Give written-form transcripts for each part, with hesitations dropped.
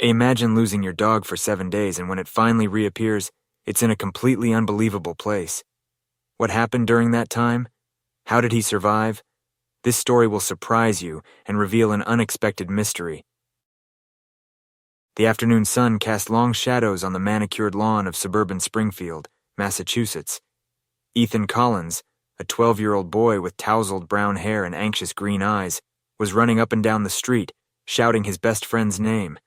Imagine losing your dog for 7 days, and when it finally reappears, it's in a completely unbelievable place. What happened during that time? How did he survive? This story will surprise you and reveal an unexpected mystery. The afternoon sun cast long shadows on the manicured lawn of suburban Springfield, Massachusetts. Ethan Collins, a 12-year-old boy with tousled brown hair and anxious green eyes, was running up and down the street, shouting his best friend's name.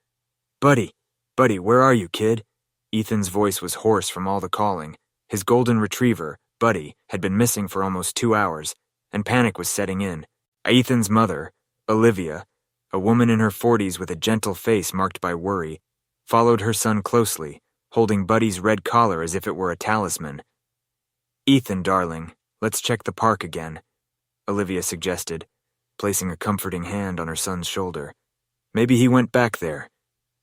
"Buddy! Buddy, where are you, kid?" Ethan's voice was hoarse from all the calling. His golden retriever, Buddy, had been missing for almost 2 hours, and panic was setting in. Ethan's mother, Olivia, a woman in her 40s with a gentle face marked by worry, followed her son closely, holding Buddy's red collar as if it were a talisman. "Ethan, darling, let's check the park again," Olivia suggested, placing a comforting hand on her son's shoulder. "Maybe he went back there."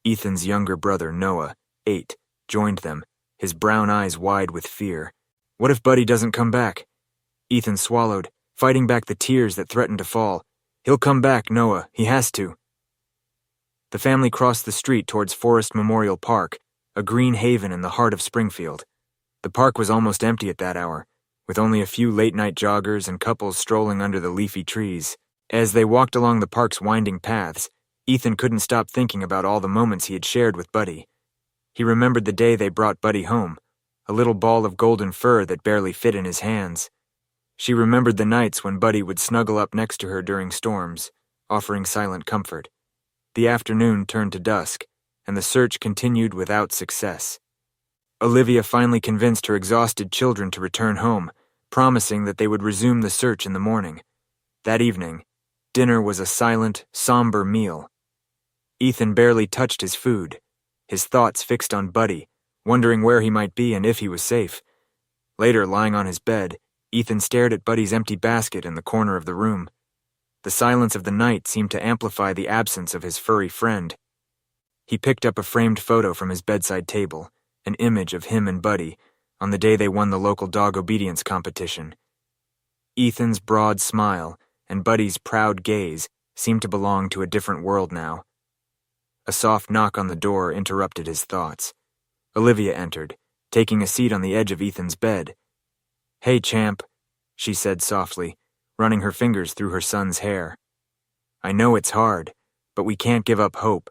Ethan's younger brother, Noah, 8, joined them, his brown eyes wide with fear. "What if Buddy doesn't come back?" Ethan swallowed, fighting back the tears that threatened to fall. "He'll come back, Noah. He has to." The family crossed the street towards Forest Memorial Park, a green haven in the heart of Springfield. The park was almost empty at that hour, with only a few late-night joggers and couples strolling under the leafy trees. As they walked along the park's winding paths, Ethan couldn't stop thinking about all the moments he had shared with Buddy. He remembered the day they brought Buddy home, a little ball of golden fur that barely fit in his hands. She remembered the nights when Buddy would snuggle up next to her during storms, offering silent comfort. The afternoon turned to dusk, and the search continued without success. Olivia finally convinced her exhausted children to return home, promising that they would resume the search in the morning. That evening, dinner was a silent, somber meal. Ethan barely touched his food, his thoughts fixed on Buddy, wondering where he might be and if he was safe. Later, lying on his bed, Ethan stared at Buddy's empty basket in the corner of the room. The silence of the night seemed to amplify the absence of his furry friend. He picked up a framed photo from his bedside table, an image of him and Buddy, on the day they won the local dog obedience competition. Ethan's broad smile and Buddy's proud gaze seemed to belong to a different world now. A soft knock on the door interrupted his thoughts. Olivia entered, taking a seat on the edge of Ethan's bed. "Hey, champ," she said softly, running her fingers through her son's hair. "I know it's hard, but we can't give up hope.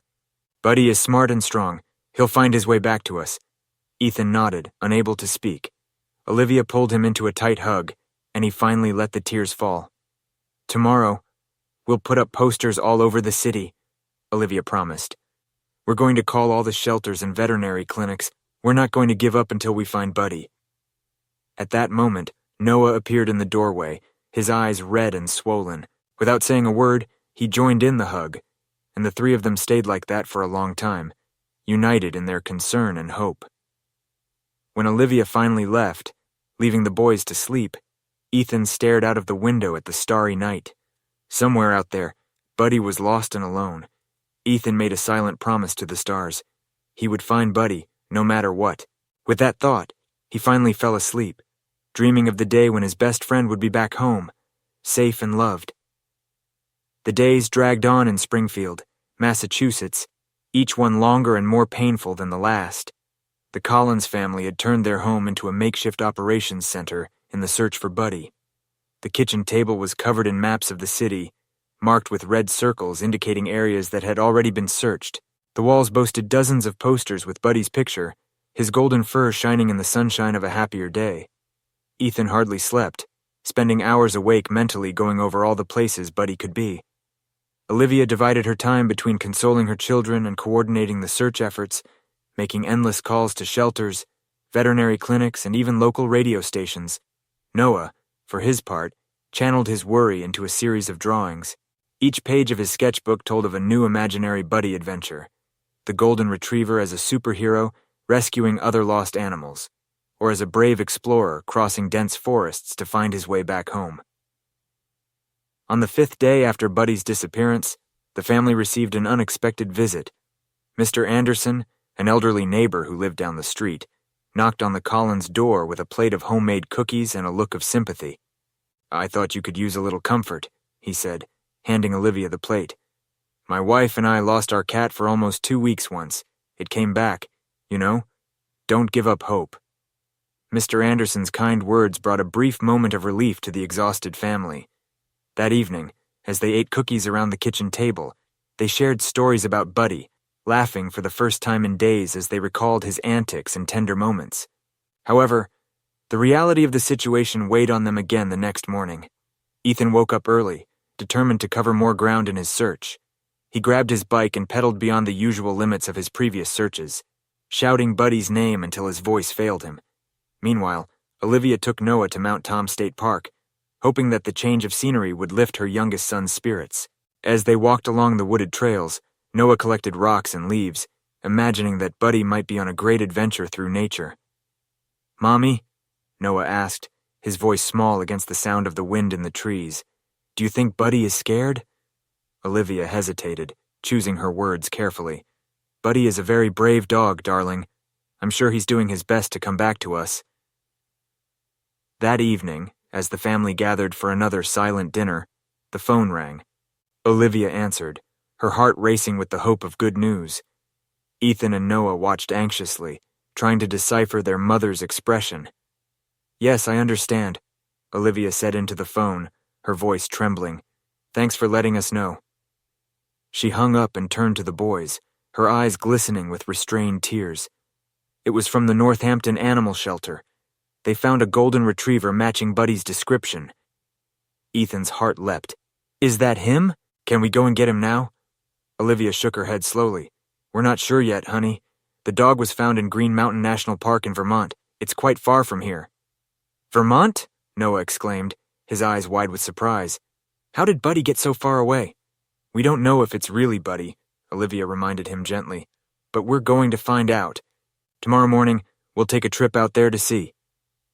Buddy is smart and strong. He'll find his way back to us." Ethan nodded, unable to speak. Olivia pulled him into a tight hug, and he finally let the tears fall. "Tomorrow, we'll put up posters all over the city," Olivia promised. "We're going to call all the shelters and veterinary clinics. We're not going to give up until we find Buddy." At that moment, Noah appeared in the doorway, his eyes red and swollen. Without saying a word, he joined in the hug, and the three of them stayed like that for a long time, united in their concern and hope. When Olivia finally left, leaving the boys to sleep, Ethan stared out of the window at the starry night. Somewhere out there, Buddy was lost and alone. Ethan made a silent promise to the stars. He would find Buddy, no matter what. With that thought, he finally fell asleep, dreaming of the day when his best friend would be back home, safe and loved. The days dragged on in Springfield, Massachusetts, each one longer and more painful than the last. The Collins family had turned their home into a makeshift operations center in the search for Buddy. The kitchen table was covered in maps of the city, marked with red circles indicating areas that had already been searched. The walls boasted dozens of posters with Buddy's picture, his golden fur shining in the sunshine of a happier day. Ethan hardly slept, spending hours awake mentally going over all the places Buddy could be. Olivia divided her time between consoling her children and coordinating the search efforts, making endless calls to shelters, veterinary clinics, and even local radio stations. Noah, for his part, channeled his worry into a series of drawings. Each page of his sketchbook told of a new imaginary Buddy adventure, the golden retriever as a superhero rescuing other lost animals, or as a brave explorer crossing dense forests to find his way back home. On the 5th day after Buddy's disappearance, the family received an unexpected visit. Mr. Anderson, an elderly neighbor who lived down the street, knocked on the Collins' door with a plate of homemade cookies and a look of sympathy. "I thought you could use a little comfort," he said, handing Olivia the plate. My wife and I lost our cat for almost 2 weeks once. It came back, you know? Don't give up hope." Mr. Anderson's kind words brought a brief moment of relief to the exhausted family. That evening, as they ate cookies around the kitchen table, they shared stories about Buddy, laughing for the first time in days as they recalled his antics and tender moments. However, the reality of the situation weighed on them again the next morning. Ethan woke up early, determined to cover more ground in his search. He grabbed his bike and pedaled beyond the usual limits of his previous searches, shouting Buddy's name until his voice failed him. Meanwhile, Olivia took Noah to Mount Tom State Park, hoping that the change of scenery would lift her youngest son's spirits. As they walked along the wooded trails, Noah collected rocks and leaves, imagining that Buddy might be on a great adventure through nature. "Mommy?" Noah asked, his voice small against the sound of the wind in the trees. "Do you think Buddy is scared?" Olivia hesitated, choosing her words carefully. "Buddy is a very brave dog, darling. I'm sure he's doing his best to come back to us." That evening, as the family gathered for another silent dinner, the phone rang. Olivia answered, her heart racing with the hope of good news. Ethan and Noah watched anxiously, trying to decipher their mother's expression. "Yes, I understand," Olivia said into the phone, her voice trembling. "Thanks for letting us know." She hung up and turned to the boys, her eyes glistening with restrained tears. It was from the Northampton Animal Shelter. They found a golden retriever matching Buddy's description. Ethan's heart leapt. "Is that him? Can we go and get him now?" Olivia shook her head slowly. "We're not sure yet, honey. The dog was found in Green Mountain National Park in Vermont. It's quite far from here." "Vermont?" Noah exclaimed, his eyes wide with surprise. "How did Buddy get so far away?" "We don't know if it's really Buddy," Olivia reminded him gently, "but we're going to find out. Tomorrow morning, we'll take a trip out there to see."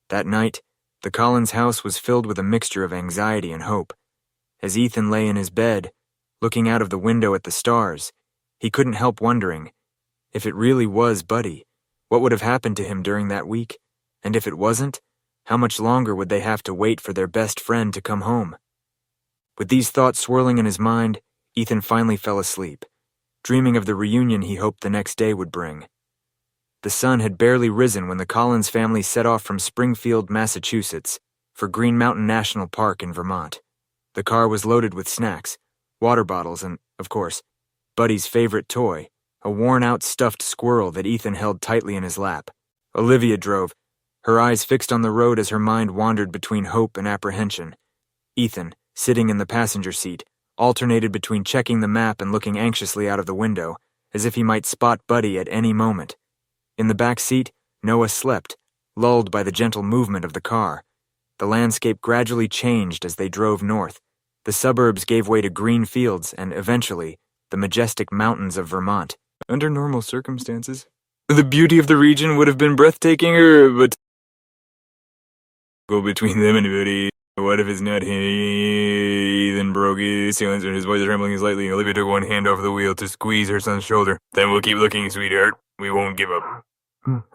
That night, the Collins house was filled with a mixture of anxiety and hope. As Ethan lay in his bed, looking out of the window at the stars, he couldn't help wondering, if it really was Buddy, what would have happened to him during that week? And if it wasn't, how much longer would they have to wait for their best friend to come home? With these thoughts swirling in his mind, Ethan finally fell asleep, dreaming of the reunion he hoped the next day would bring. The sun had barely risen when the Collins family set off from Springfield, Massachusetts, for Green Mountain National Park in Vermont. The car was loaded with snacks, water bottles, and, of course, Buddy's favorite toy, a worn-out stuffed squirrel that Ethan held tightly in his lap. Olivia drove, her eyes fixed on the road as her mind wandered between hope and apprehension. Ethan, sitting in the passenger seat, alternated between checking the map and looking anxiously out of the window, as if he might spot Buddy at any moment. In the back seat, Noah slept, lulled by the gentle movement of the car. The landscape gradually changed as they drove north. The suburbs gave way to green fields and, eventually, the majestic mountains of Vermont. Under normal circumstances, the beauty of the region would have been breathtaking, but go between them and Buddy. What if it's not him? Ethan broke his silence and his voice trembling slightly. Olivia took one hand off the wheel to squeeze her son's shoulder. "Then we'll keep looking, sweetheart. We won't give up."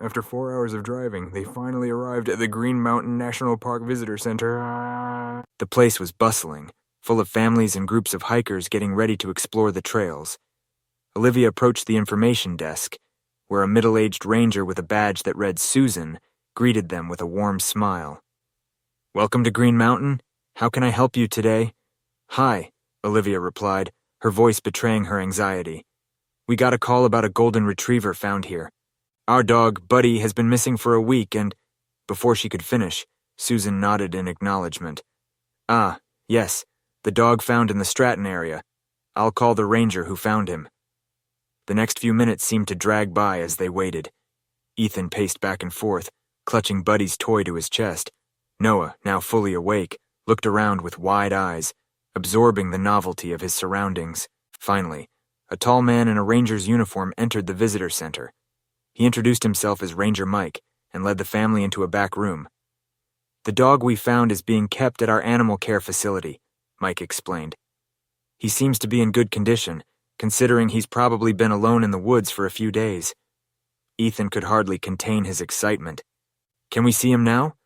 After 4 hours of driving, they finally arrived at the Green Mountain National Park Visitor Center. The place was bustling, full of families and groups of hikers getting ready to explore the trails. Olivia approached the information desk, where a middle-aged ranger with a badge that read Susan greeted them with a warm smile. "Welcome to Green Mountain. How can I help you today?" "Hi," Olivia replied, her voice betraying her anxiety. "We got a call about a golden retriever found here. Our dog, Buddy, has been missing for a week and—" Before she could finish, Susan nodded in acknowledgement. "Ah, yes, the dog found in the Stratton area. I'll call the ranger who found him." The next few minutes seemed to drag by as they waited. Ethan paced back and forth, clutching Buddy's toy to his chest. Noah, now fully awake, looked around with wide eyes, absorbing the novelty of his surroundings. Finally, a tall man in a ranger's uniform entered the visitor center. He introduced himself as Ranger Mike and led the family into a back room. "The dog we found is being kept at our animal care facility," Mike explained. "He seems to be in good condition, considering he's probably been alone in the woods for a few days." Ethan could hardly contain his excitement. "Can we see him now?"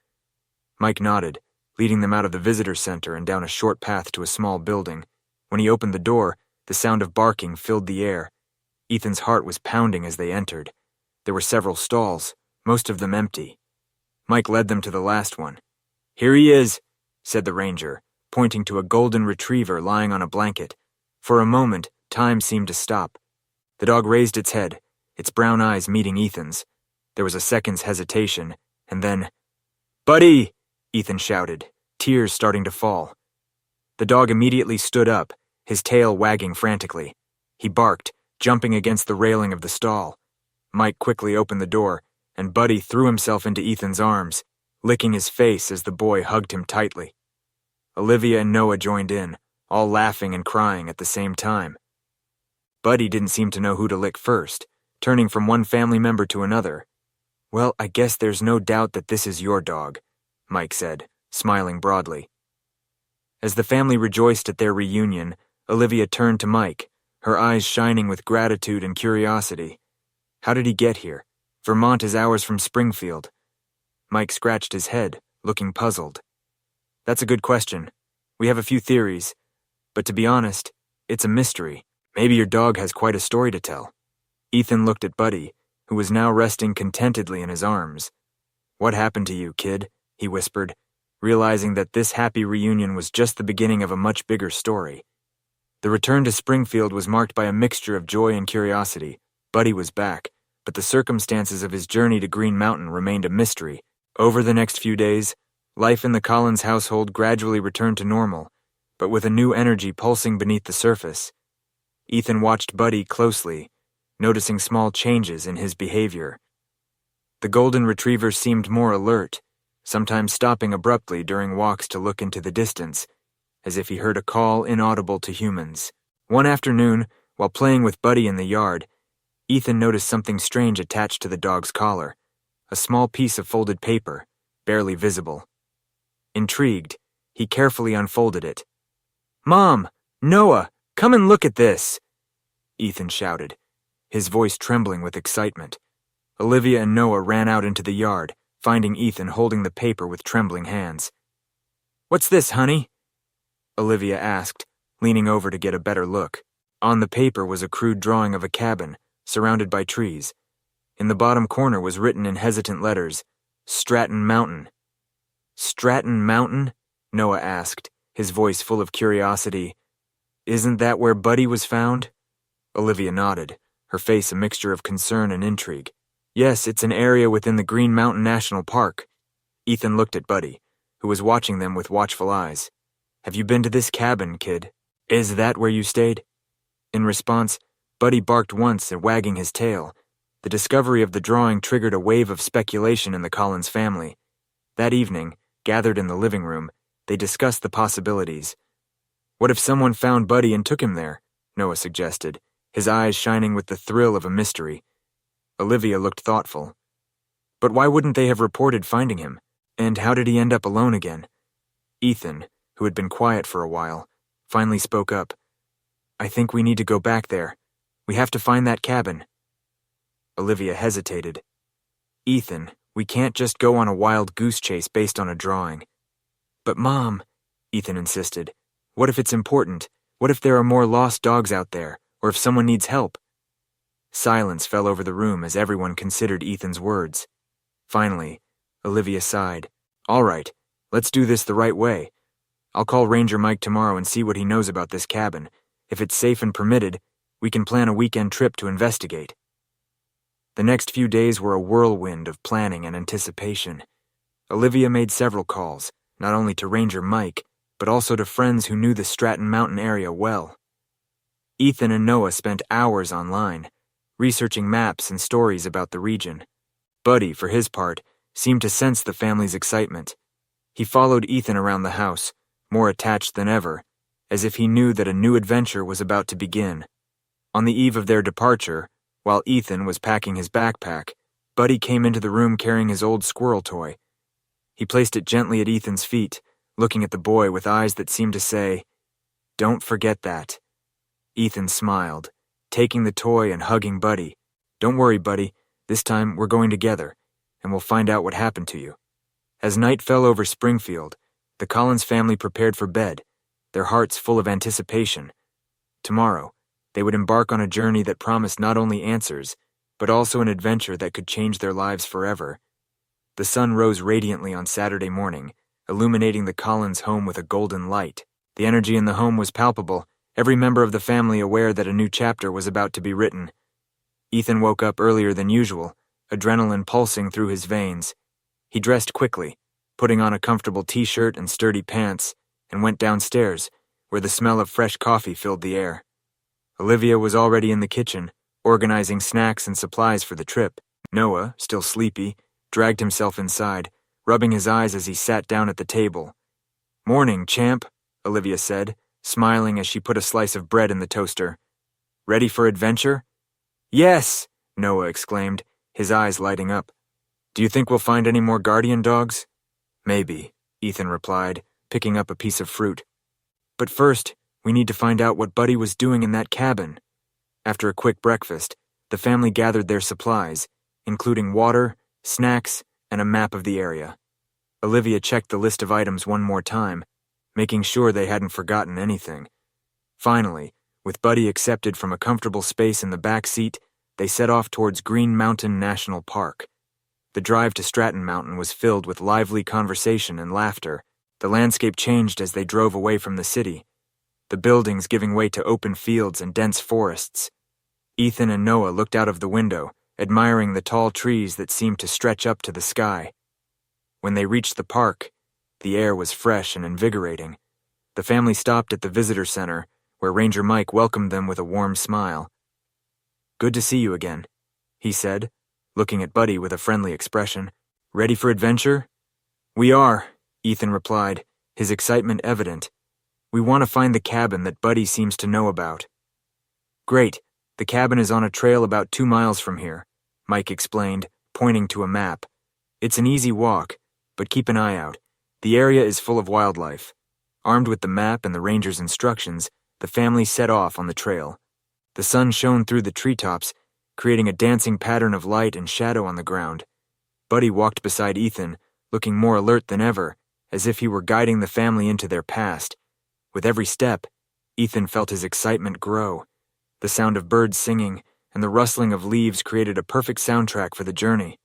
Mike nodded, leading them out of the visitor center and down a short path to a small building. When he opened the door, The sound of barking filled the air. Ethan's heart was pounding as they entered. There were several stalls, most of them empty. Mike led them to the last one. "Here he is," said the ranger, pointing to a golden retriever lying on a blanket. For a moment, time seemed to stop. The dog raised its head, its brown eyes meeting Ethan's. There was a second's hesitation, and then, "Buddy!" Ethan shouted, tears starting to fall. The dog immediately stood up, his tail wagging frantically. He barked, jumping against the railing of the stall. Mike quickly opened the door, and Buddy threw himself into Ethan's arms, licking his face as the boy hugged him tightly. Olivia and Noah joined in, all laughing and crying at the same time. Buddy didn't seem to know who to lick first, turning from one family member to another. "Well, I guess there's no doubt that this is your dog," Mike said, smiling broadly. As the family rejoiced at their reunion, Olivia turned to Mike, her eyes shining with gratitude and curiosity. "How did he get here? Vermont is hours from Springfield." Mike scratched his head, looking puzzled. "That's a good question. We have a few theories, but to be honest, it's a mystery. Maybe your dog has quite a story to tell." Ethan looked at Buddy, who was now resting contentedly in his arms. "What happened to you, kid?" he whispered, realizing that this happy reunion was just the beginning of a much bigger story. The return to Springfield was marked by a mixture of joy and curiosity. Buddy was back, but the circumstances of his journey to Green Mountain remained a mystery. Over the next few days, life in the Collins household gradually returned to normal, but with a new energy pulsing beneath the surface. Ethan watched Buddy closely, noticing small changes in his behavior. The golden retriever seemed more alert, sometimes stopping abruptly during walks to look into the distance, as if he heard a call inaudible to humans. One afternoon, while playing with Buddy in the yard, Ethan noticed something strange attached to the dog's collar, a small piece of folded paper, barely visible. Intrigued, he carefully unfolded it. "Mom! Noah! Come and look at this!" Ethan shouted, his voice trembling with excitement. Olivia and Noah ran out into the yard, finding Ethan holding the paper with trembling hands. "What's this, honey?" Olivia asked, leaning over to get a better look. On the paper was a crude drawing of a cabin, surrounded by trees. In the bottom corner was written in hesitant letters, "Stratton Mountain." "Stratton Mountain?" Noah asked, his voice full of curiosity. "Isn't that where Buddy was found?" Olivia nodded, her face a mixture of concern and intrigue. "Yes, it's an area within the Green Mountain National Park." Ethan looked at Buddy, who was watching them with watchful eyes. "Have you been to this cabin, kid? Is that where you stayed?" In response, Buddy barked once and wagging his tail. The discovery of the drawing triggered a wave of speculation in the Collins family. That evening, gathered in the living room, they discussed the possibilities. "What if someone found Buddy and took him there?" Noah suggested, his eyes shining with the thrill of a mystery. Olivia looked thoughtful. "But why wouldn't they have reported finding him? And how did he end up alone again?" Ethan, who had been quiet for a while, finally spoke up. "I think we need to go back there. We have to find that cabin." Olivia hesitated. "Ethan, we can't just go on a wild goose chase based on a drawing." "But Mom," Ethan insisted, "what if it's important? What if there are more lost dogs out there, or if someone needs help?" Silence fell over the room as everyone considered Ethan's words. Finally, Olivia sighed. "All right, let's do this the right way. I'll call Ranger Mike tomorrow and see what he knows about this cabin. If it's safe and permitted, we can plan a weekend trip to investigate." The next few days were a whirlwind of planning and anticipation. Olivia made several calls, not only to Ranger Mike, but also to friends who knew the Stratton Mountain area well. Ethan and Noah spent hours online, researching maps and stories about the region. Buddy, for his part, seemed to sense the family's excitement. He followed Ethan around the house, more attached than ever, as if he knew that a new adventure was about to begin. On the eve of their departure, while Ethan was packing his backpack, Buddy came into the room carrying his old squirrel toy. He placed it gently at Ethan's feet, looking at the boy with eyes that seemed to say, "Don't forget that." Ethan smiled, taking the toy and hugging Buddy. "Don't worry, Buddy. This time we're going together, and we'll find out what happened to you." As night fell over Springfield, the Collins family prepared for bed, their hearts full of anticipation. Tomorrow, They would embark on a journey that promised not only answers, but also an adventure that could change their lives forever. The sun rose radiantly on Saturday morning, illuminating the Collins home with a golden light. The energy in the home was palpable, every member of the family aware that a new chapter was about to be written. Ethan woke up earlier than usual, adrenaline pulsing through his veins. He dressed quickly, putting on a comfortable t-shirt and sturdy pants, and went downstairs, where the smell of fresh coffee filled the air. Olivia was already in the kitchen, organizing snacks and supplies for the trip. Noah, still sleepy, dragged himself inside, rubbing his eyes as he sat down at the table. "Morning, champ," Olivia said, smiling as she put a slice of bread in the toaster. "Ready for adventure?" "Yes," Noah exclaimed, his eyes lighting up. "Do you think we'll find any more guardian dogs?" "Maybe," Ethan replied, picking up a piece of fruit. "But first, we need to find out what Buddy was doing in that cabin." After a quick breakfast, the family gathered their supplies, including water, snacks, and a map of the area. Olivia checked the list of items one more time, making sure they hadn't forgotten anything. Finally, with Buddy accepted from a comfortable space in the back seat, they set off towards Green Mountain National Park. The drive to Stratton Mountain was filled with lively conversation and laughter. The landscape changed as they drove away from the city, the buildings giving way to open fields and dense forests. Ethan and Noah looked out of the window, admiring the tall trees that seemed to stretch up to the sky. When they reached the park, the air was fresh and invigorating. The family stopped at the visitor center, where Ranger Mike welcomed them with a warm smile. "Good to see you again," he said, looking at Buddy with a friendly expression. "Ready for adventure?" "We are," Ethan replied, his excitement evident. "We want to find the cabin that Buddy seems to know about." "Great. The cabin is on a trail about 2 miles from here," Mike explained, pointing to a map. "It's an easy walk, but keep an eye out. The area is full of wildlife." Armed with the map and the ranger's instructions, the family set off on the trail. The sun shone through the treetops, creating a dancing pattern of light and shadow on the ground. Buddy walked beside Ethan, looking more alert than ever, as if he were guiding the family into their past. With every step, Ethan felt his excitement grow. The sound of birds singing and the rustling of leaves created a perfect soundtrack for the journey.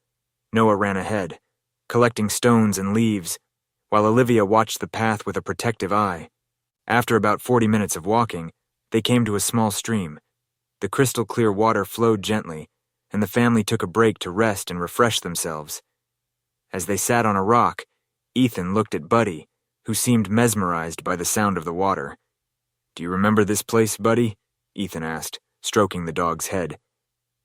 Noah ran ahead, collecting stones and leaves, while Olivia watched the path with a protective eye. After about 40 minutes of walking, they came to a small stream. The crystal-clear water flowed gently, and the family took a break to rest and refresh themselves. As they sat on a rock, Ethan looked at Buddy, who seemed mesmerized by the sound of the water. "Do you remember this place, Buddy?" Ethan asked, stroking the dog's head.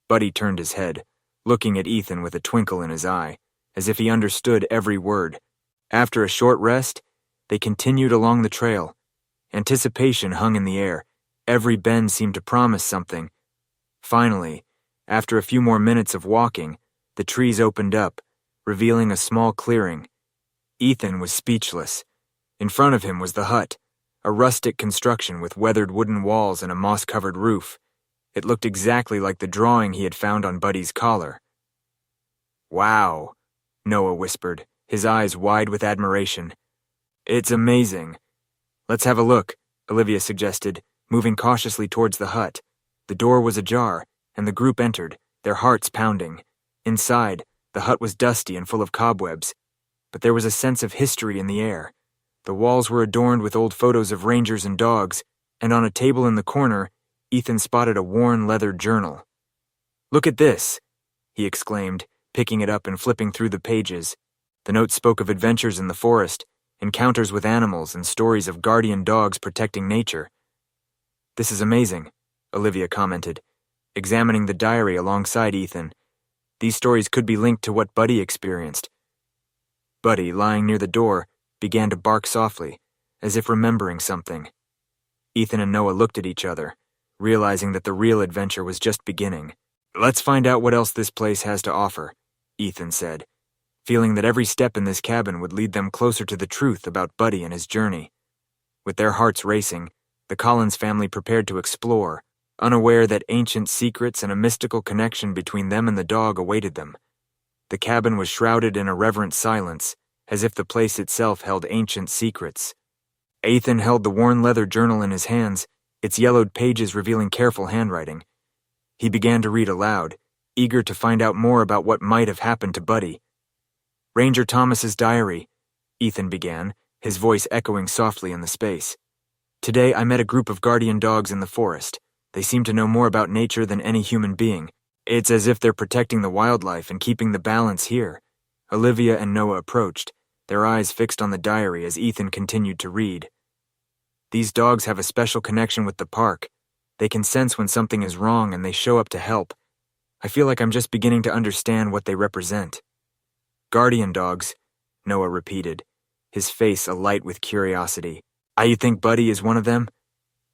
Buddy turned his head, looking at Ethan with a twinkle in his eye, as if he understood every word. After a short rest, they continued along the trail. Anticipation hung in the air. Every bend seemed to promise something. Finally, after a few more minutes of walking, the trees opened up, revealing a small clearing. Ethan was speechless. In front of him was the hut, a rustic construction with weathered wooden walls and a moss-covered roof. It looked exactly like the drawing he had found on Buddy's collar. "Wow," Noah whispered, his eyes wide with admiration. "It's amazing." "Let's have a look," Olivia suggested, moving cautiously towards the hut. The door was ajar, and the group entered, their hearts pounding. Inside, the hut was dusty and full of cobwebs, but there was a sense of history in the air. The walls were adorned with old photos of rangers and dogs, and on a table in the corner, Ethan spotted a worn leather journal. "Look at this," he exclaimed, picking it up and flipping through the pages. The note spoke of adventures in the forest, encounters with animals, and stories of guardian dogs protecting nature. "This is amazing," Olivia commented, examining the diary alongside Ethan. These stories could be linked to what Buddy experienced. Buddy, lying near the door, began to bark softly, as if remembering something. Ethan and Noah looked at each other, realizing that the real adventure was just beginning. "Let's find out what else this place has to offer," Ethan said, feeling that every step in this cabin would lead them closer to the truth about Buddy and his journey. With their hearts racing, the Collins family prepared to explore, unaware that ancient secrets and a mystical connection between them and the dog awaited them. The cabin was shrouded in a reverent silence, as if the place itself held ancient secrets. Ethan held the worn leather journal in his hands, its yellowed pages revealing careful handwriting. He began to read aloud, eager to find out more about what might have happened to Buddy. "Ranger Thomas's diary," Ethan began, his voice echoing softly in the space. "Today I met a group of guardian dogs in the forest. They seem to know more about nature than any human being. It's as if they're protecting the wildlife and keeping the balance here." Olivia and Noah approached, their eyes fixed on the diary as Ethan continued to read. "These dogs have a special connection with the park. They can sense when something is wrong and they show up to help. I feel like I'm just beginning to understand what they represent." "Guardian dogs," Noah repeated, his face alight with curiosity. "You think Buddy is one of them?"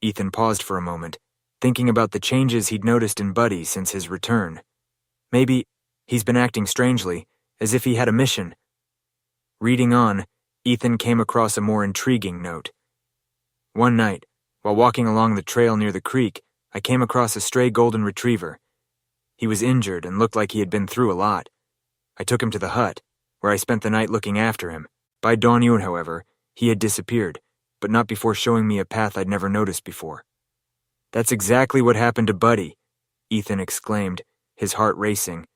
Ethan paused for a moment, thinking about the changes he'd noticed in Buddy since his return. Maybe he's been acting strangely, as if he had a mission. Reading on, Ethan came across a more intriguing note. "One night, while walking along the trail near the creek, I came across a stray golden retriever. He was injured and looked like he had been through a lot. I took him to the hut, where I spent the night looking after him. By dawn, however, he had disappeared, but not before showing me a path I'd never noticed before." "That's exactly what happened to Buddy," Ethan exclaimed, his heart racing.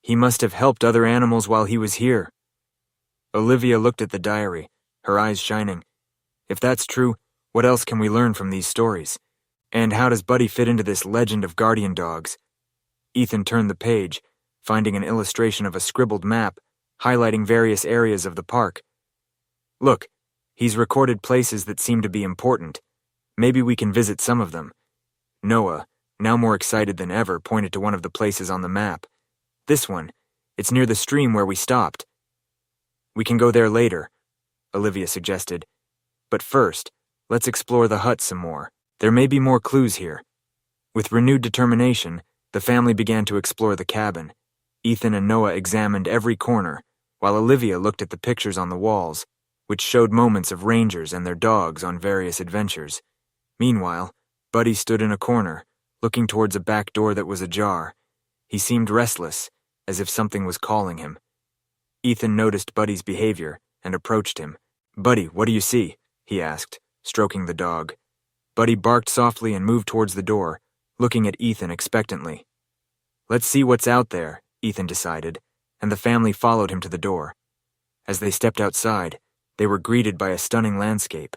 "He must have helped other animals while he was here." Olivia looked at the diary, her eyes shining. "If that's true, what else can we learn from these stories? And how does Buddy fit into this legend of guardian dogs?" Ethan turned the page, finding an illustration of a scribbled map, highlighting various areas of the park. "Look, he's recorded places that seem to be important. Maybe we can visit some of them." Noah, now more excited than ever, pointed to one of the places on the map. "This one. It's near the stream where we stopped." "We can go there later," Olivia suggested. "But first, let's explore the hut some more. There may be more clues here." With renewed determination, the family began to explore the cabin. Ethan and Noah examined every corner, while Olivia looked at the pictures on the walls, which showed moments of rangers and their dogs on various adventures. Meanwhile, Buddy stood in a corner, looking towards a back door that was ajar. He seemed restless, as if something was calling him. Ethan noticed Buddy's behavior and approached him. "Buddy, what do you see?" he asked, stroking the dog. Buddy barked softly and moved towards the door, looking at Ethan expectantly. "Let's see what's out there," Ethan decided, and the family followed him to the door. As they stepped outside, they were greeted by a stunning landscape.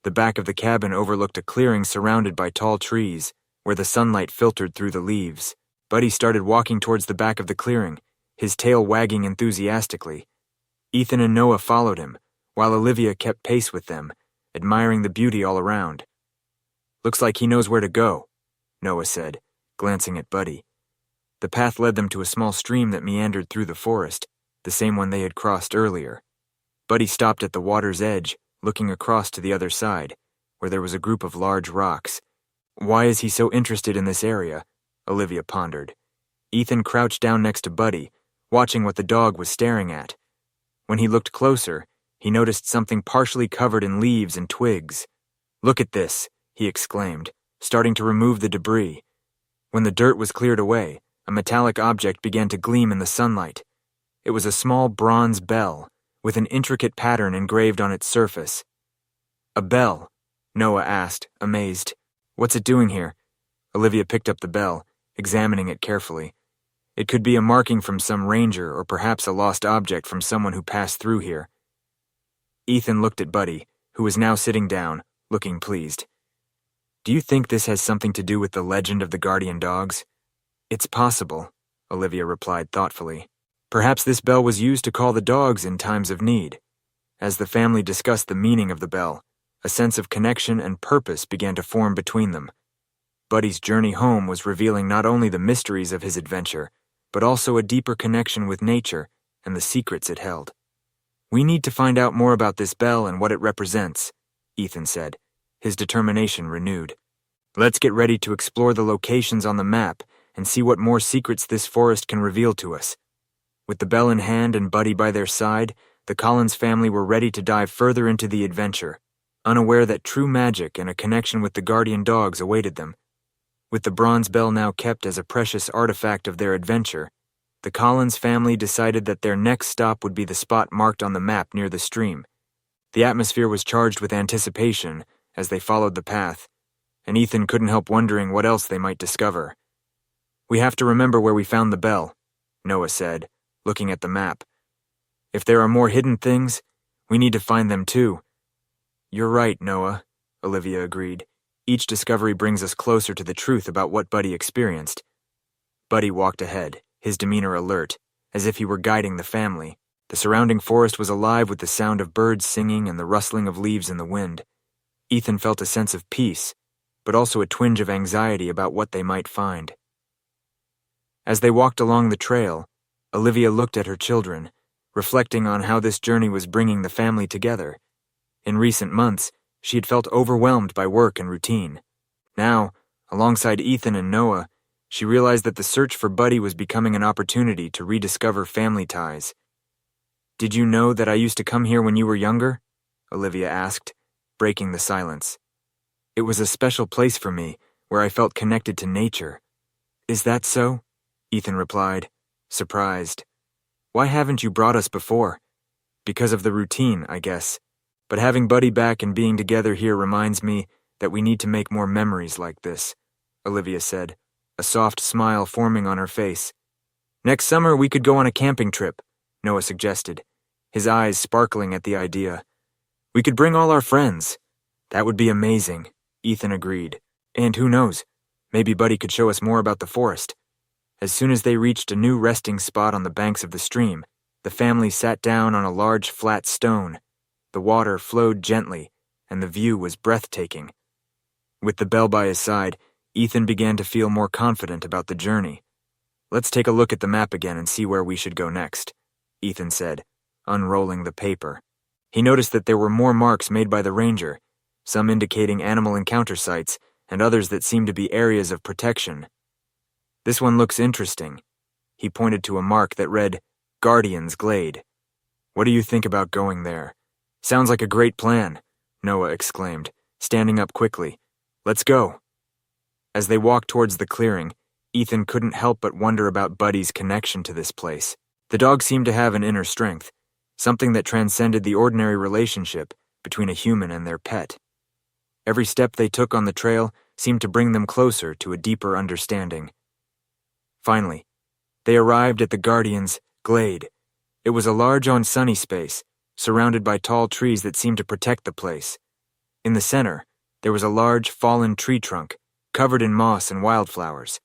The back of the cabin overlooked a clearing surrounded by tall trees, where the sunlight filtered through the leaves. Buddy started walking towards the back of the clearing, his tail wagging enthusiastically. Ethan and Noah followed him, while Olivia kept pace with them, admiring the beauty all around. "Looks like he knows where to go," Noah said, glancing at Buddy. The path led them to a small stream that meandered through the forest, the same one they had crossed earlier. Buddy stopped at the water's edge, looking across to the other side, where there was a group of large rocks. "Why is he so interested in this area?" Olivia pondered. Ethan crouched down next to Buddy, watching what the dog was staring at. When he looked closer, he noticed something partially covered in leaves and twigs. "Look at this," he exclaimed, starting to remove the debris. When the dirt was cleared away, a metallic object began to gleam in the sunlight. It was a small bronze bell, with an intricate pattern engraved on its surface. "A bell?" Noah asked, amazed. "What's it doing here?" Olivia picked up the bell, examining it carefully. It could be a marking from some ranger or perhaps a lost object from someone who passed through here. Ethan looked at Buddy, who was now sitting down, looking pleased. "Do you think this has something to do with the legend of the guardian dogs?" "It's possible," Olivia replied thoughtfully. "Perhaps this bell was used to call the dogs in times of need." As the family discussed the meaning of the bell, a sense of connection and purpose began to form between them. Buddy's journey home was revealing not only the mysteries of his adventure, but also a deeper connection with nature and the secrets it held. "We need to find out more about this bell and what it represents," Ethan said, his determination renewed. "Let's get ready to explore the locations on the map and see what more secrets this forest can reveal to us." With the bell in hand and Buddy by their side, the Collins family were ready to dive further into the adventure, unaware that true magic and a connection with the guardian dogs awaited them. With the bronze bell now kept as a precious artifact of their adventure, the Collins family decided that their next stop would be the spot marked on the map near the stream. The atmosphere was charged with anticipation as they followed the path. and Ethan couldn't help wondering what else they might discover. "We have to remember where we found the bell," Noah said, looking at the map. "If there are more hidden things, we need to find them too." "You're right, Noah," Olivia agreed. "Each discovery brings us closer to the truth about what Buddy experienced." Buddy walked ahead, his demeanor alert, as if he were guiding the family. The surrounding forest was alive with the sound of birds singing and the rustling of leaves in the wind. Ethan felt a sense of peace, but also a twinge of anxiety about what they might find. As they walked along the trail, Olivia looked at her children, reflecting on how this journey was bringing the family together. In recent months, she had felt overwhelmed by work and routine. Now, alongside Ethan and Noah, she realized that the search for Buddy was becoming an opportunity to rediscover family ties. "Did you know that I used to come here when you were younger?" Olivia asked, breaking the silence. "It was a special place for me, where I felt connected to nature." "Is that so?" Ethan replied, surprised. "Why haven't you brought us before?" "Because of the routine, I guess. But having Buddy back and being together here reminds me that we need to make more memories like this," Olivia said, a soft smile forming on her face. "Next summer we could go on a camping trip," Noah suggested, his eyes sparkling at the idea. "We could bring all our friends." "That would be amazing," Ethan agreed. "And who knows, maybe Buddy could show us more about the forest." As soon as they reached a new resting spot on the banks of the stream, the family sat down on a large flat stone. The water flowed gently, and the view was breathtaking. With the bell by his side, Ethan began to feel more confident about the journey. "Let's take a look at the map again and see where we should go next," Ethan said, unrolling the paper. He noticed that there were more marks made by the ranger, some indicating animal encounter sites, and others that seemed to be areas of protection. "This one looks interesting." He pointed to a mark that read, "Guardian's Glade." "What do you think about going there?" "Sounds like a great plan," Noah exclaimed, standing up quickly. "Let's go." As they walked towards the clearing, Ethan couldn't help but wonder about Buddy's connection to this place. The dog seemed to have an inner strength, something that transcended the ordinary relationship between a human and their pet. Every step they took on the trail seemed to bring them closer to a deeper understanding. Finally, they arrived at the Guardian's Glade. It was a large sunny space, surrounded by tall trees that seemed to protect the place. In the center, there was a large fallen tree trunk, covered in moss and wildflowers.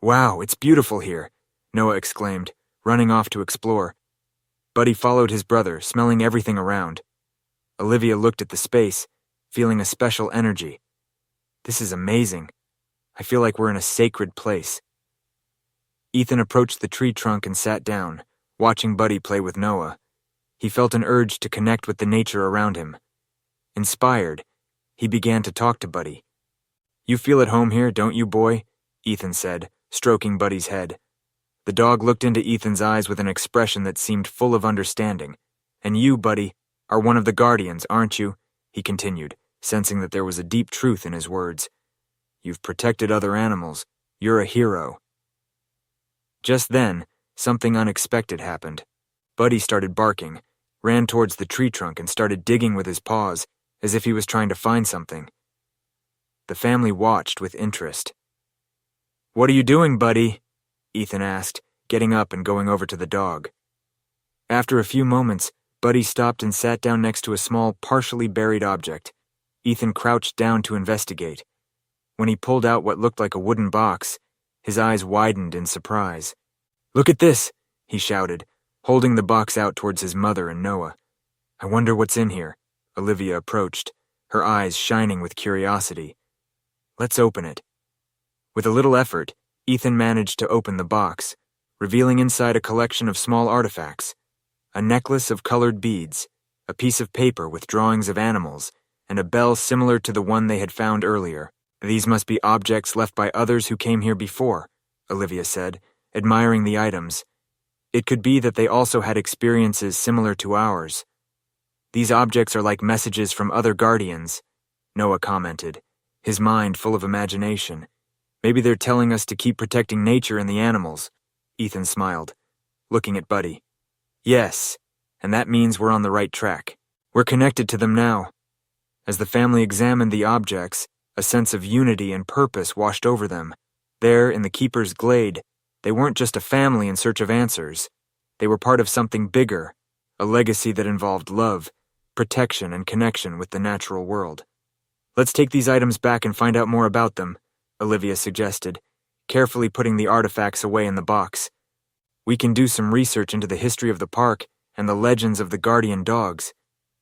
"Wow, it's beautiful here," Noah exclaimed, running off to explore. Buddy followed his brother, smelling everything around. Olivia looked at the space, feeling a special energy. "This is amazing. I feel like we're in a sacred place." Ethan approached the tree trunk and sat down, watching Buddy play with Noah. He felt an urge to connect with the nature around him. Inspired, he began to talk to Buddy. "You feel at home here, don't you, boy?" Ethan said, stroking Buddy's head. The dog looked into Ethan's eyes with an expression that seemed full of understanding. "And you, Buddy, are one of the guardians, aren't you?" he continued, sensing that there was a deep truth in his words. "You've protected other animals. You're a hero." Just then, something unexpected happened. Buddy started barking, ran towards the tree trunk and started digging with his paws, as if he was trying to find something. The family watched with interest. "What are you doing, Buddy?" Ethan asked, getting up and going over to the dog. After a few moments, Buddy stopped and sat down next to a small, partially buried object. Ethan crouched down to investigate. When he pulled out what looked like a wooden box, his eyes widened in surprise. "Look at this!" he shouted, holding the box out towards his mother and Noah. "I wonder what's in here." Olivia approached, her eyes shining with curiosity. "Let's open it." With a little effort, Ethan managed to open the box, revealing inside a collection of small artifacts. A necklace of colored beads, a piece of paper with drawings of animals, and a bell similar to the one they had found earlier. "These must be objects left by others who came here before," Olivia said, admiring the items. "It could be that they also had experiences similar to ours." "These objects are like messages from other guardians," Noah commented, his mind full of imagination. "Maybe they're telling us to keep protecting nature and the animals." Ethan smiled, looking at Buddy. "Yes, and that means we're on the right track. We're connected to them now." As the family examined the objects, A sense of unity and purpose washed over them. There, in the Keeper's Glade, they weren't just a family in search of answers. They were part of something bigger, a legacy that involved love, protection, and connection with the natural world. "Let's take these items back and find out more about them," Olivia suggested, carefully putting the artifacts away in the box. "We can do some research into the history of the park and the legends of the guardian dogs."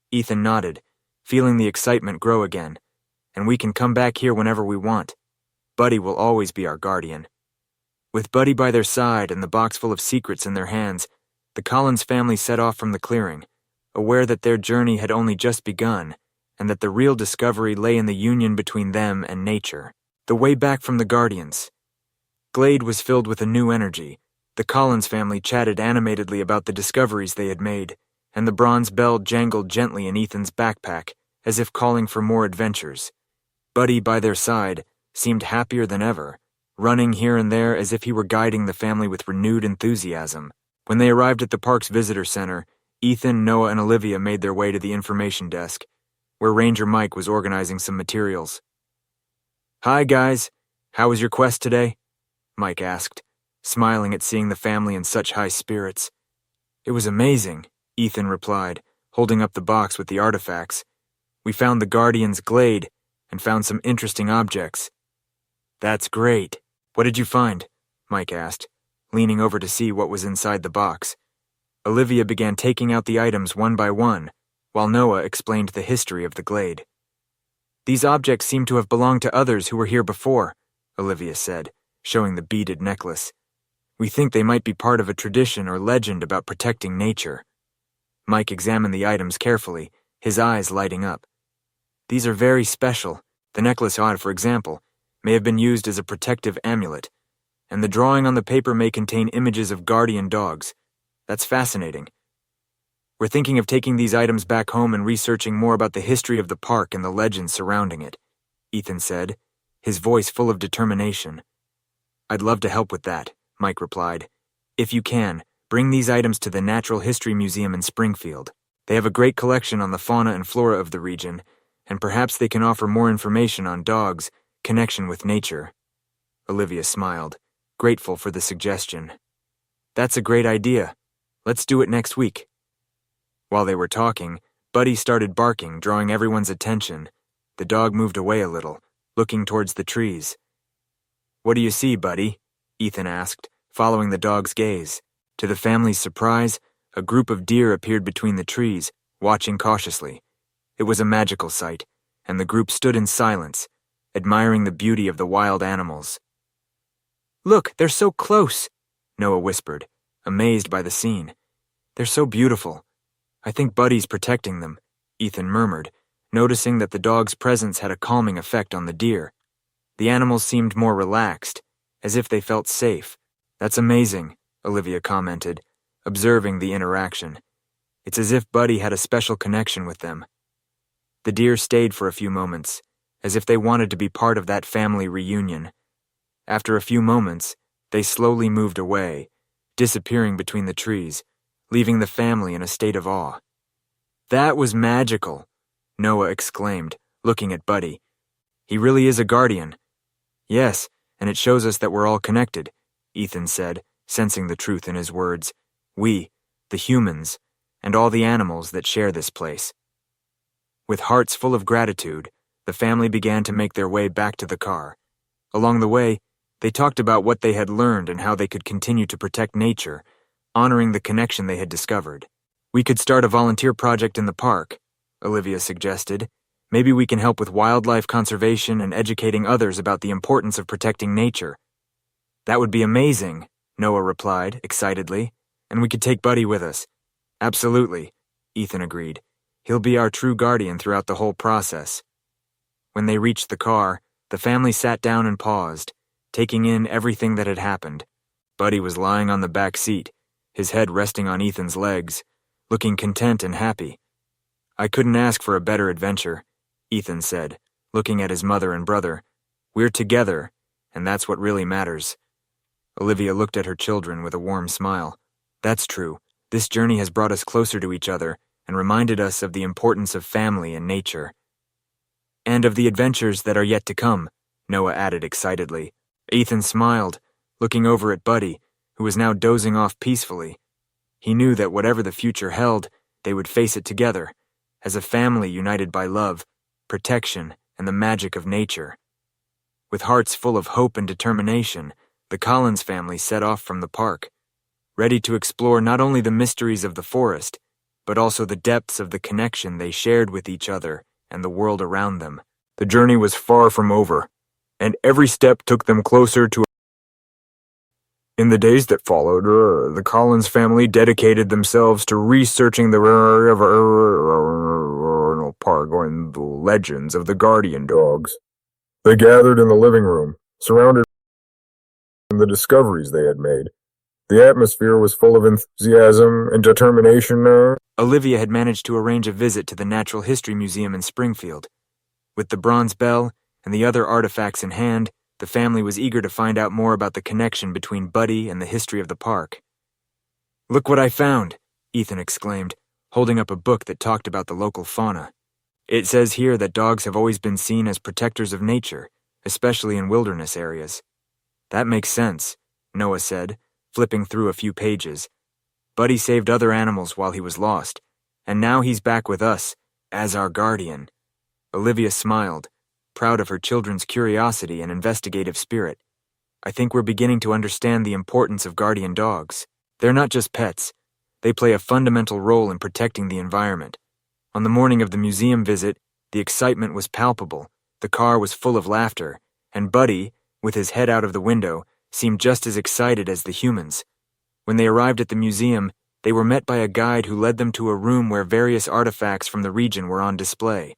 Ethan nodded, feeling the excitement grow again. "And we can come back here whenever we want. Buddy will always be our guardian." With Buddy by their side and the box full of secrets in their hands, the Collins family set off from the clearing, aware that their journey had only just begun, and that the real discovery lay in the union between them and nature. The way back from the Guardians. Glade was filled with a new energy. The Collins family chatted animatedly about the discoveries they had made, and the bronze bell jangled gently in Ethan's backpack, as if calling for more adventures. Buddy, by their side, seemed happier than ever, running here and there as if he were guiding the family with renewed enthusiasm. When they arrived at the park's visitor center, Ethan, Noah, and Olivia made their way to the information desk, where Ranger Mike was organizing some materials. "Hi, guys. How was your quest today?" Mike asked, smiling at seeing the family in such high spirits. "It was amazing," Ethan replied, holding up the box with the artifacts. "We found the Guardian's Glade and found some interesting objects." "That's great. What did you find?" Mike asked, leaning over to see what was inside the box. Olivia began taking out the items one by one, while Noah explained the history of the Glade. "These objects seem to have belonged to others who were here before," Olivia said, showing the beaded necklace. "We think they might be part of a tradition or legend about protecting nature." Mike examined the items carefully, his eyes lighting up. "These are very special. The necklace, for example, may have been used as a protective amulet, and the drawing on the paper may contain images of guardian dogs. That's fascinating. We're thinking of taking these items back home and researching more about the history of the park and the legends surrounding it," Ethan said, his voice full of determination. "I'd love to help with that," Mike replied. "If you can, bring these items to the Natural History Museum in Springfield. They have a great collection on the fauna and flora of the region, and perhaps they can offer more information on dogs' connection with nature." Olivia smiled, grateful for the suggestion. "That's a great idea. Let's do it next week." While they were talking, Buddy started barking, drawing everyone's attention. The dog moved away a little, looking towards the trees. "What do you see, Buddy?" Ethan asked, following the dog's gaze. To the family's surprise, a group of deer appeared between the trees, watching cautiously. It was a magical sight, and the group stood in silence, admiring the beauty of the wild animals. "Look, they're so close," Noah whispered, amazed by the scene. "They're so beautiful. I think Buddy's protecting them," Ethan murmured, noticing that the dog's presence had a calming effect on the deer. The animals seemed more relaxed, as if they felt safe. "That's amazing," Olivia commented, observing the interaction. "It's as if Buddy had a special connection with them." The deer stayed for a few moments, as if they wanted to be part of that family reunion. After a few moments, they slowly moved away, disappearing between the trees, leaving the family in a state of awe. "That was magical," Noah exclaimed, looking at Buddy. "He really is a guardian." "Yes, and it shows us that we're all connected," Ethan said, sensing the truth in his words. "We, the humans, and all the animals that share this place." With hearts full of gratitude, the family began to make their way back to the car. Along the way, they talked about what they had learned and how they could continue to protect nature, honoring the connection they had discovered. "We could start a volunteer project in the park," Olivia suggested. "Maybe we can help with wildlife conservation and educating others about the importance of protecting nature." "That would be amazing," Noah replied, excitedly, "and we could take Buddy with us." "Absolutely," Ethan agreed. "He'll be our true guardian throughout the whole process." When they reached the car, the family sat down and paused, taking in everything that had happened. Buddy was lying on the back seat, his head resting on Ethan's legs, looking content and happy. "I couldn't ask for a better adventure," Ethan said, looking at his mother and brother. "We're together, and that's what really matters." Olivia looked at her children with a warm smile. "That's true. This journey has brought us closer to each other and reminded us of the importance of family and nature." And of the adventures that are yet to come, Noah added excitedly. Ethan smiled, looking over at Buddy, who was now dozing off peacefully. He knew that whatever the future held, they would face it together, as a family united by love, protection, and the magic of nature. With hearts full of hope and determination, the Collins family set off from the park, ready to explore not only the mysteries of the forest, but also the depths of the connection they shared with each other and the world around them. The journey was far from over, and every step took them closer to. In the days that followed, the Collins family dedicated themselves to researching the park and the legends of the guardian dogs. They gathered in the living room, surrounded by the discoveries they had made. The atmosphere was full of enthusiasm and determination. Olivia had managed to arrange a visit to the Natural History Museum in Springfield. With the bronze bell and the other artifacts in hand, the family was eager to find out more about the connection between Buddy and the history of the park. "Look what I found," Ethan exclaimed, holding up a book that talked about the local fauna. "It says here that dogs have always been seen as protectors of nature, especially in wilderness areas." "That makes sense," Noah said, flipping through a few pages. "Buddy saved other animals while he was lost, and now he's back with us, as our guardian." Olivia smiled, proud of her children's curiosity and investigative spirit. "I think we're beginning to understand the importance of guardian dogs. They're not just pets. They play a fundamental role in protecting the environment." On the morning of the museum visit, the excitement was palpable, the car was full of laughter, and Buddy, with his head out of the window, seemed just as excited as the humans. When they arrived at the museum, they were met by a guide who led them to a room where various artifacts from the region were on display.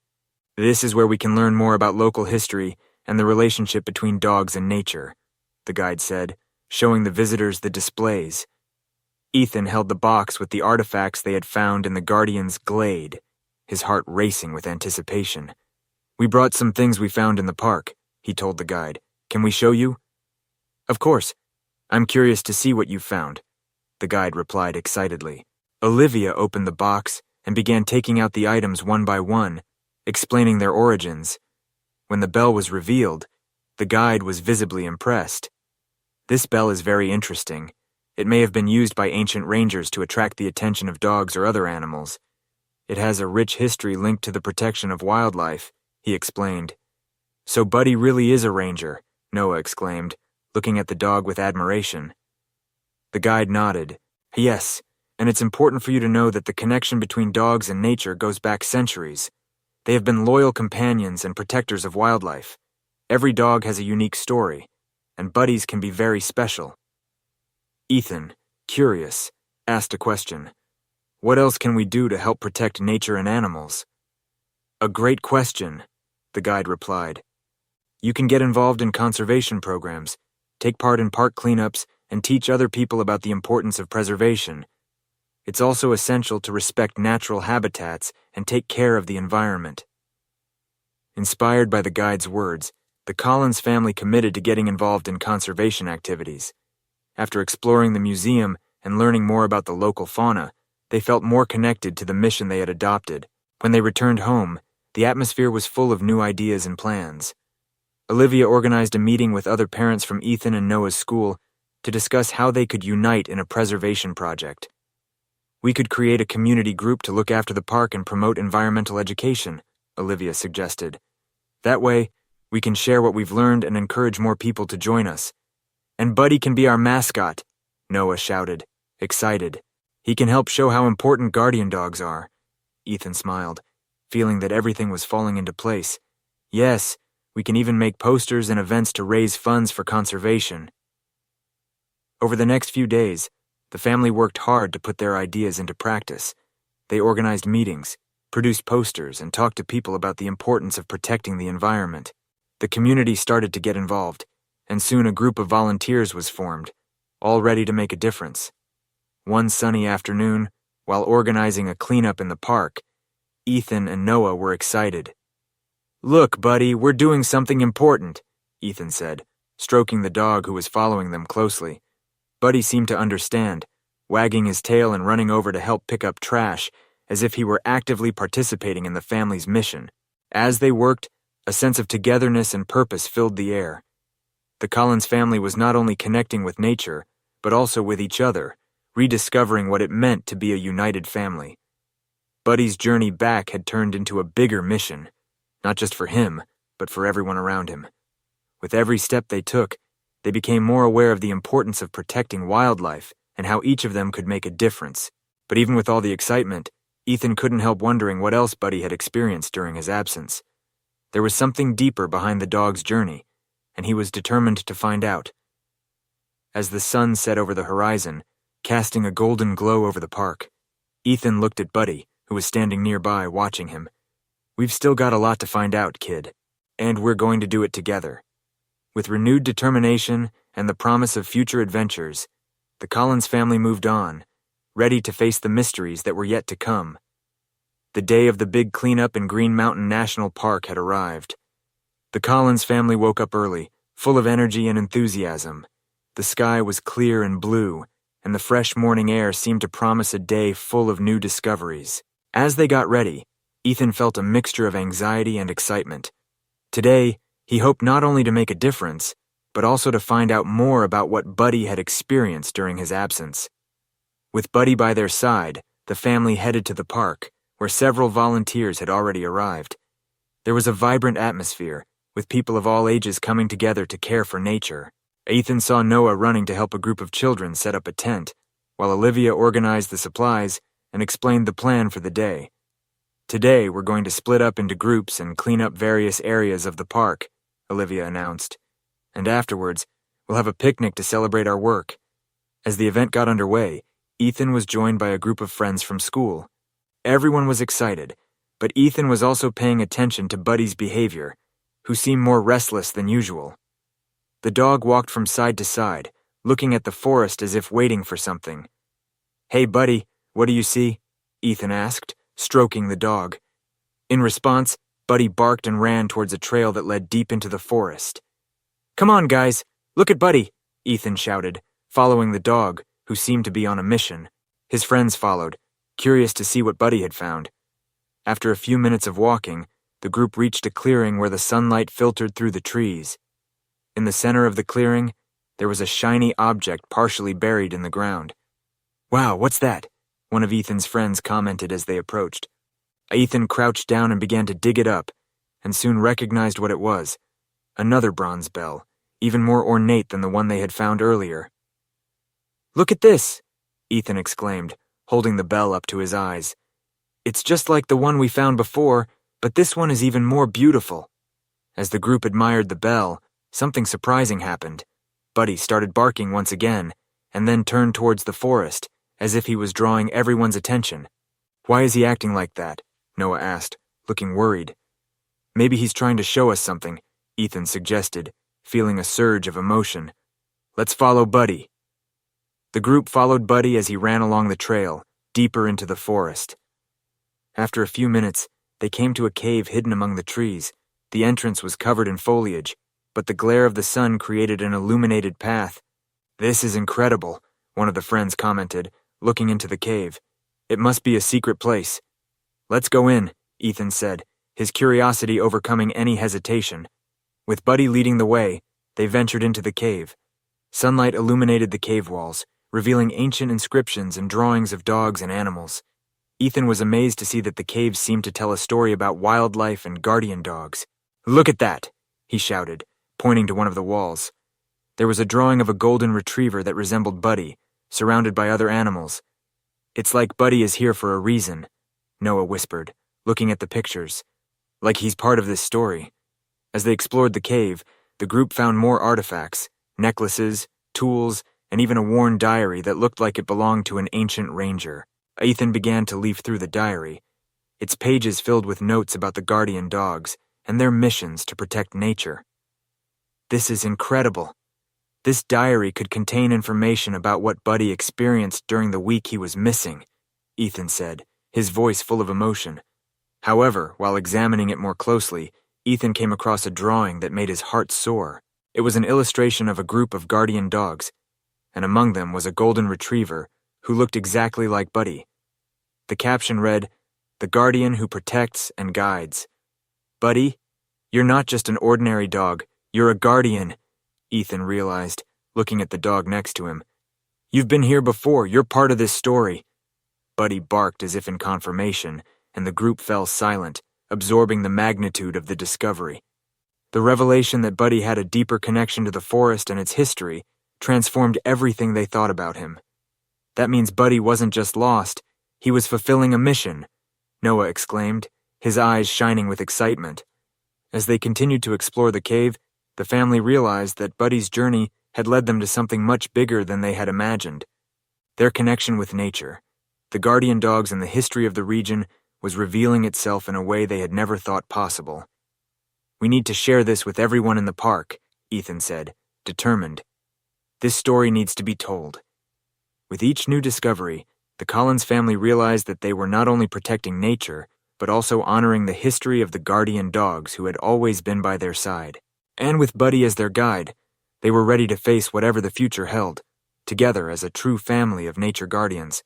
"This is where we can learn more about local history and the relationship between dogs and nature," the guide said, showing the visitors the displays. Ethan held the box with the artifacts they had found in the Guardian's glade, his heart racing with anticipation. "We brought some things we found in the park," he told the guide. "Can we show you?" "Of course. I'm curious to see what you found," the guide replied excitedly. Olivia opened the box and began taking out the items one by one, explaining their origins. When the bell was revealed, the guide was visibly impressed. "This bell is very interesting. It may have been used by ancient rangers to attract the attention of dogs or other animals. It has a rich history linked to the protection of wildlife," he explained. "So Buddy really is a ranger," Noah exclaimed, looking at the dog with admiration. The guide nodded. "Yes, and it's important for you to know that the connection between dogs and nature goes back centuries. They have been loyal companions and protectors of wildlife. Every dog has a unique story, and Buddy's can be very special." Ethan, curious, asked a question. "What else can we do to help protect nature and animals?" "A great question," the guide replied. "You can get involved in conservation programs, take part in park cleanups, and teach other people about the importance of preservation. It's also essential to respect natural habitats and take care of the environment." Inspired by the guide's words, the Collins family committed to getting involved in conservation activities. After exploring the museum and learning more about the local fauna, they felt more connected to the mission they had adopted. When they returned home, the atmosphere was full of new ideas and plans. Olivia organized a meeting with other parents from Ethan and Noah's school to discuss how they could unite in a preservation project. "We could create a community group to look after the park and promote environmental education," Olivia suggested. "That way, we can share what we've learned and encourage more people to join us. And Buddy can be our mascot," Noah shouted, excited. "He can help show how important guardian dogs are." Ethan smiled, feeling that everything was falling into place. "Yes, we can even make posters and events to raise funds for conservation." Over the next few days, the family worked hard to put their ideas into practice. They organized meetings, produced posters, and talked to people about the importance of protecting the environment. The community started to get involved, and soon a group of volunteers was formed, all ready to make a difference. One sunny afternoon, while organizing a cleanup in the park, Ethan and Noah were excited. "Look, Buddy, we're doing something important," Ethan said, stroking the dog who was following them closely. Buddy seemed to understand, wagging his tail and running over to help pick up trash, as if he were actively participating in the family's mission. As they worked, A sense of togetherness and purpose filled the air. The Collins family was not only connecting with nature, but also with each other, rediscovering what it meant to be a united family. Buddy's journey back had turned into a bigger mission, not just for him, but for everyone around him. With every step they took, they became more aware of the importance of protecting wildlife and how each of them could make a difference. But even with all the excitement, Ethan couldn't help wondering what else Buddy had experienced during his absence. There was something deeper behind the dog's journey, and he was determined to find out. As the sun set over the horizon, casting a golden glow over the park, Ethan looked at Buddy, who was standing nearby watching him. "We've still got a lot to find out, kid, and we're going to do it together." With renewed determination and the promise of future adventures, the Collins family moved on, ready to face the mysteries that were yet to come. The day of the big cleanup in Green Mountain National Park had arrived. The Collins family woke up early, full of energy and enthusiasm. The sky was clear and blue, and the fresh morning air seemed to promise a day full of new discoveries. As they got ready, Ethan felt a mixture of anxiety and excitement. Today, he hoped not only to make a difference, but also to find out more about what Buddy had experienced during his absence. With Buddy by their side, the family headed to the park, where several volunteers had already arrived. There was a vibrant atmosphere, with people of all ages coming together to care for nature. Ethan saw Noah running to help a group of children set up a tent, while Olivia organized the supplies and explained the plan for the day. "Today, we're going to split up into groups and clean up various areas of the park," Olivia announced. "And afterwards, we'll have a picnic to celebrate our work." As the event got underway, Ethan was joined by a group of friends from school. Everyone was excited, but Ethan was also paying attention to Buddy's behavior, who seemed more restless than usual. The dog walked from side to side, looking at the forest as if waiting for something. "Hey, Buddy, what do you see?" Ethan asked, stroking the dog. In response, Buddy barked and ran towards a trail that led deep into the forest. "Come on, guys, look at Buddy," Ethan shouted, following the dog, who seemed to be on a mission. His friends followed, curious to see what Buddy had found. After a few minutes of walking, the group reached a clearing where the sunlight filtered through the trees. In the center of the clearing, there was a shiny object partially buried in the ground. "Wow, what's that?" one of Ethan's friends commented as they approached. Ethan crouched down and began to dig it up, and soon recognized what it was: another bronze bell, even more ornate than the one they had found earlier. "Look at this!" Ethan exclaimed, holding the bell up to his eyes. "It's just like the one we found before, but this one is even more beautiful." As the group admired the bell, something surprising happened. Buddy started barking once again, and then turned towards the forest, as if he was drawing everyone's attention. "Why is he acting like that?" Noah asked, looking worried. "Maybe he's trying to show us something," Ethan suggested, feeling a surge of emotion. "Let's follow Buddy." The group followed Buddy as he ran along the trail, deeper into the forest. After a few minutes, they came to a cave hidden among the trees. The entrance was covered in foliage, but the glare of the sun created an illuminated path. "This is incredible," one of the friends commented, looking into the cave. "It must be a secret place." "Let's go in," Ethan said, his curiosity overcoming any hesitation. With Buddy leading the way, they ventured into the cave. Sunlight illuminated the cave walls, revealing ancient inscriptions and drawings of dogs and animals. Ethan was amazed to see that the cave seemed to tell a story about wildlife and guardian dogs. "Look at that!" he shouted, pointing to one of the walls. There was a drawing of a golden retriever that resembled Buddy, surrounded by other animals. "It's like Buddy is here for a reason," Noah whispered, looking at the pictures. "Like he's part of this story." As they explored the cave, the group found more artifacts, necklaces, tools, and even a worn diary that looked like it belonged to an ancient ranger. Ethan began to leaf through the diary, its pages filled with notes about the guardian dogs and their missions to protect nature. "This is incredible. This diary could contain information about what Buddy experienced during the week he was missing," Ethan said, his voice full of emotion. However, while examining it more closely, Ethan came across a drawing that made his heart soar. It was an illustration of a group of guardian dogs, and among them was a golden retriever who looked exactly like Buddy. The caption read, "The guardian who protects and guides. Buddy, You're not just an ordinary dog, you're a guardian, Ethan realized, looking at the dog next to him. You've been here before, you're part of this story. Buddy barked as if in confirmation, and the group fell silent, absorbing the magnitude of the discovery. The revelation that Buddy had a deeper connection to the forest and its history transformed everything they thought about him. That means Buddy wasn't just lost, he was fulfilling a mission, Noah exclaimed, his eyes shining with excitement. As they continued to explore the cave, the family realized that Buddy's journey had led them to something much bigger than they had imagined. Their connection with nature, the guardian dogs and the history of the region, was revealing itself in a way they had never thought possible. We need to share this with everyone in the park, Ethan said, determined. This story needs to be told. With each new discovery, the Collins family realized that they were not only protecting nature, but also honoring the history of the guardian dogs who had always been by their side. And with Buddy as their guide, they were ready to face whatever the future held, together as a true family of nature guardians.